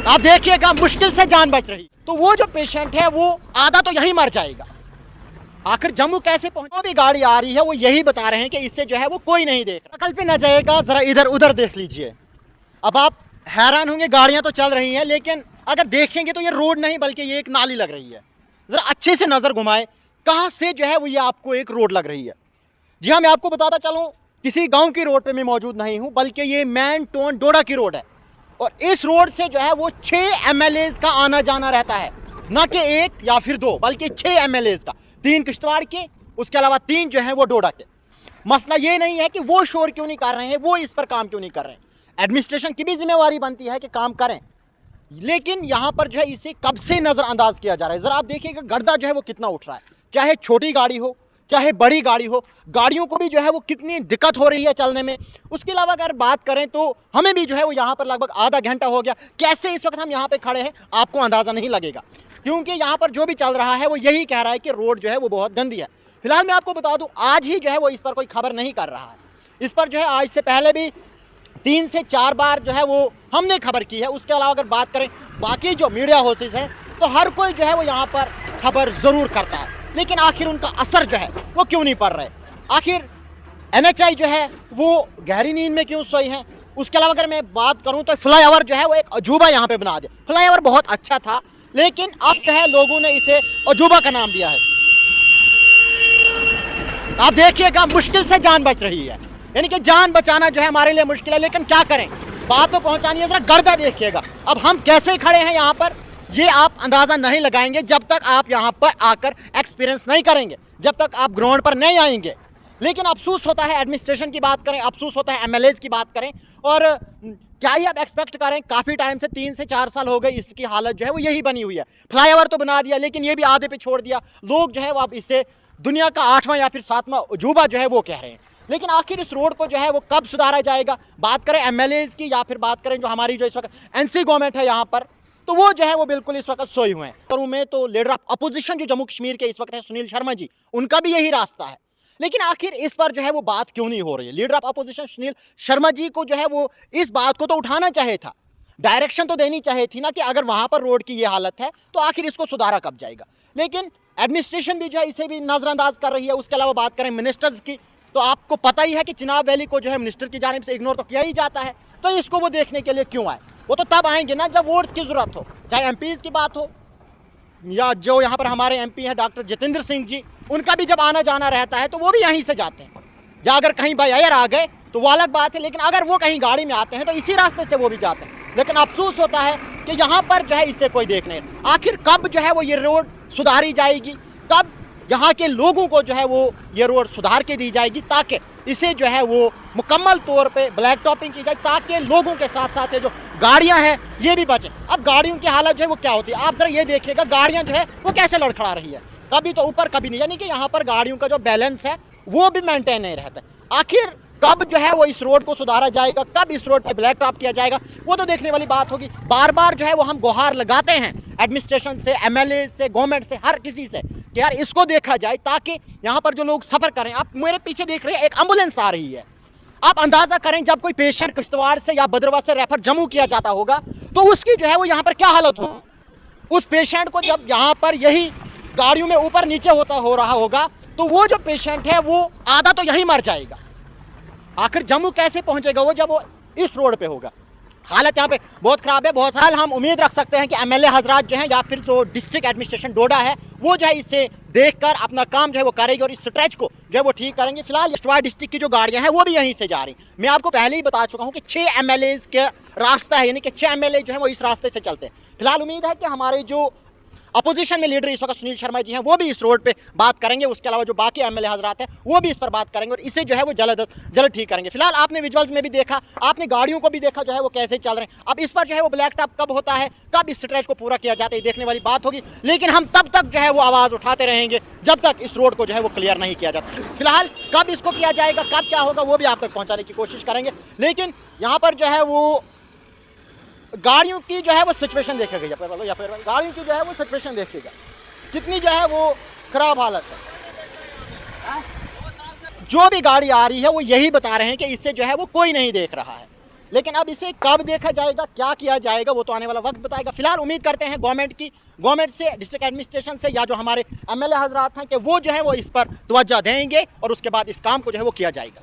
आप देखिएगा मुश्किल से जान बच रही। तो वो जो पेशेंट है वो आधा तो यहीं मर जाएगा। आखिर जम्मू कैसे पहुंचे? भी गाड़ी आ रही है वो यही बता रहे हैं कि इससे जो है वो कोई नहीं देख रहा। कल पे न जाएगा, जरा इधर उधर देख लीजिए। अब आप हैरान होंगे, गाड़ियां तो चल रही हैं लेकिन अगर देखेंगे तो ये रोड नहीं बल्कि ये एक नाली लग रही है। जरा अच्छे से नजर घुमाए, कहां से जो है वो ये आपको एक रोड लग रही है। जी हाँ, मैं आपको बताता चलूं, किसी गांव की रोड पे मैं मौजूद नहीं हूं बल्कि ये मैन टोन डोडा की रोड है। और इस रोड से जो है वो 6 MLAs का आना जाना रहता है, न कि 1 या फिर 2 बल्कि 6 MLAs का। 3 किश्तवाड़ के, उसके अलावा 3 जो है वो डोडा के। मसला ये नहीं है कि वो शोर क्यों नहीं कर रहे हैं, वो इस पर काम क्यों नहीं कर रहे हैं। एडमिनिस्ट्रेशन की भी जिम्मेवारी बनती है कि काम करें, लेकिन यहाँ पर जो है इसे कब से नज़रअंदाज किया जा रहा है। ज़रा आप देखिएगा गर्दा जो है वो कितना उठ रहा है, चाहे छोटी गाड़ी हो चाहे बड़ी गाड़ी हो, गाड़ियों को भी जो है वो कितनी दिक्कत हो रही है चलने में। उसके अलावा अगर बात करें तो हमें भी जो है वो यहाँ पर लगभग आधा घंटा हो गया। कैसे इस वक्त हम यहाँ पे खड़े हैं आपको अंदाज़ा नहीं लगेगा, क्योंकि यहाँ पर जो भी चल रहा है वो यही कह रहा है कि रोड जो है वो बहुत गंदी है। फिलहाल मैं आपको बता दूँ, आज ही जो है वो इस पर कोई खबर नहीं कर रहा है। इस पर जो है आज से पहले भी 3 से 4 बार जो है वो हमने खबर की है। उसके अलावा अगर बात करें बाकी जो मीडिया हाउसेस हैं तो हर कोई जो है वो यहाँ पर खबर ज़रूर करता है, लेकिन आखिर उनका असर जो है वो क्यों नहीं पड़ रहा है। आखिर NHI जो है वो गहरी नींद में क्यों सोई है। उसके अलावा अगर मैं बात करूं तो फ्लाईओवर जो है वो एक अजूबा यहाँ पे बना दिया। फ्लाईओवर बहुत अच्छा था लेकिन अब जो है लोगों ने इसे अजूबा का नाम दिया है। आप देखिएगा मुश्किल से जान बच रही है, यानी कि जान बचाना जो है हमारे लिए मुश्किल है, लेकिन क्या करें, बात तो पहुंचानी है। जरा गर्दा देखिएगा, अब हम कैसे खड़े हैं यहाँ पर ये आप अंदाज़ा नहीं लगाएंगे जब तक आप यहाँ पर आकर एक्सपीरियंस नहीं करेंगे, जब तक आप ग्राउंड पर नहीं आएंगे। लेकिन अफसोस होता है एडमिनिस्ट्रेशन की बात करें, अफसोस होता है MLAs की बात करें, और क्या ही आप एक्सपेक्ट करें। काफ़ी टाइम से 3 से 4 साल हो गए इसकी हालत जो है वो यही बनी हुई है। फ्लाईओवर तो बना दिया लेकिन ये भी आधे पे छोड़ दिया। लोग जो है वो अब इसे दुनिया का 8वां या फिर 7वां अजूबा जो है वो कह रहे हैं। लेकिन आखिर इस रोड को जो है वो कब सुधारा जाएगा। बात करें MLAs की या फिर बात करें जो हमारी जो इस वक्त NC गवर्नमेंट है यहाँ पर, तो वो जो है वो बिल्कुल इस वक्त सोए हुए हैं। करूँ मैं तो लीडर ऑफ अपोजिशन जो जम्मू कश्मीर के इस वक्त है सुनील शर्मा जी, उनका भी यही रास्ता है। लेकिन आखिर इस पर जो है वो बात क्यों नहीं हो रही है। Leader of opposition Sunil Sharma ji को जो है वो इस बात को तो उठाना चाहिए था, डायरेक्शन तो देनी चाहिए थी ना कि अगर वहां पर रोड की ये हालत है तो आखिर इसको सुधारा कब जाएगा। लेकिन एडमिनिस्ट्रेशन भी जो है इसे भी नजरअंदाज कर रही है। उसके अलावा बात करें मिनिस्टर्स की, तो आपको पता ही है कि चिनाब वैली को जो है मिनिस्टर की जानिब से इग्नोर तो किया ही जाता है। तो इसको वो देखने के लिए क्यों आए? वो तो तब आएंगे ना जब वोट्स की जरूरत हो, चाहे MPs की बात हो या जो यहाँ पर हमारे MP हैं डॉक्टर जितेंद्र सिंह जी, उनका भी जब आना जाना रहता है तो वो भी यहीं से जाते हैं। या अगर कहीं बाय एयर आ गए तो वो अलग बात है, लेकिन अगर वो कहीं गाड़ी में आते हैं तो इसी रास्ते से वो भी जाते हैं। लेकिन अफसोस होता है कि यहाँ पर जो है इससे कोई देख नहीं। आखिर कब जो है वो ये रोड सुधारी जाएगी, कब यहाँ के लोगों को जो है वो ये रोड सुधार के दी जाएगी, ताकि इसे जो है वो मुकम्मल तौर पे ब्लैक टॉपिंग की जाए, ताकि लोगों के साथ साथ ये जो गाड़ियां हैं ये भी बचें। अब गाड़ियों की हालत जो है वो क्या होती है, आप जरा ये देखिएगा, गाड़ियां जो है वो कैसे लड़खड़ा रही है, कभी तो ऊपर कभी नहीं, यानी कि यहाँ पर गाड़ियों का जो बैलेंस है वो भी मेंटेन नहीं रहता। आखिर कब जो है वो इस रोड को सुधारा जाएगा, कब इस रोड पे ब्लैक टॉप किया जाएगा, वो तो देखने वाली बात होगी। बार बार जो है वो हम गुहार लगाते हैं एडमिनिस्ट्रेशन से, MLA से, गवर्नमेंट से, हर किसी से कि यार इसको देखा जाए ताकि यहाँ पर जो लोग सफ़र करें। आप मेरे पीछे देख रहे हैं एक एम्बुलेंस आ रही है। आप अंदाज़ा करें जब कोई पेशेंट किश्तवाड़ से या भद्रवाह से रेफर जम्मू किया जाता होगा तो उसकी जो है वो यहाँ पर क्या हालत होगी। उस पेशेंट को जब यहाँ पर यही गाड़ियों में ऊपर नीचे हो रहा होगा तो वो जो पेशेंट है वो आधा तो यहीं मर जाएगा। आखिर जम्मू कैसे पहुंचेगा वो जब वो इस रोड पे होगा। हालत यहाँ पे बहुत ख़राब है। बहुत साल हम उम्मीद रख सकते हैं कि MLA हजरात जो हैं या फिर जो डिस्ट्रिक्ट एडमिनिस्ट्रेशन डोडा है वो जो है इसे देखकर अपना काम जो है वो करेगी और इस स्ट्रेच को जो है वो ठीक करेंगे। फिलहाल किश्तवाड़ डिस्ट्रिक्ट की जो गाड़ियाँ हैं वो भी यहीं से जा रही। मैं आपको पहले ही बता चुका हूँ कि 6 MLAs के रास्ता है, यानी कि 6 MLA जो है वो इस रास्ते से चलते हैं। फिलहाल उम्मीद है कि हमारे जो अपोजिशन में लीडर इस वक्त सुनील शर्मा जी हैं वो भी इस रोड पे बात करेंगे। उसके अलावा जो बाकी MLA हजरात हैं वो भी इस पर बात करेंगे और इसे जो है वो जल्द ठीक करेंगे। फिलहाल आपने विजुअल्स में भी देखा, आपने गाड़ियों को भी देखा जो है वो कैसे चल रहे हैं। अब इस पर जो है वो ब्लैक टॉप कब होता है, कब इस स्ट्रेच को पूरा किया जाता है, देखने वाली बात होगी। लेकिन हम तब तक जो है वो आवाज़ उठाते रहेंगे जब तक इस रोड को जो है वो क्लियर नहीं किया जाता। फिलहाल कब इसको किया जाएगा, कब क्या होगा वो भी आप तक पहुँचाने की कोशिश करेंगे। लेकिन यहाँ पर जो है वो गाड़ियों की जो है वो सिचुएशन देखेगा, या फिर गाड़ियों की जो है वो सिचुएशन देखेगा कितनी जो है वो खराब हालत है। जो भी गाड़ी आ रही है वो यही बता रहे हैं कि इससे जो है वो कोई नहीं देख रहा है। लेकिन अब इसे कब देखा जाएगा, क्या किया जाएगा, वो तो आने वाला वक्त बताएगा। फिलहाल उम्मीद करते हैं गवर्नमेंट से, डिस्ट्रिक्ट एडमिनिस्ट्रेशन से, या जो हमारे एमएलए हजरात हैं कि वो जो है वो इस पर तवज्जो देंगे और उसके बाद इस काम को जो है वो किया जाएगा।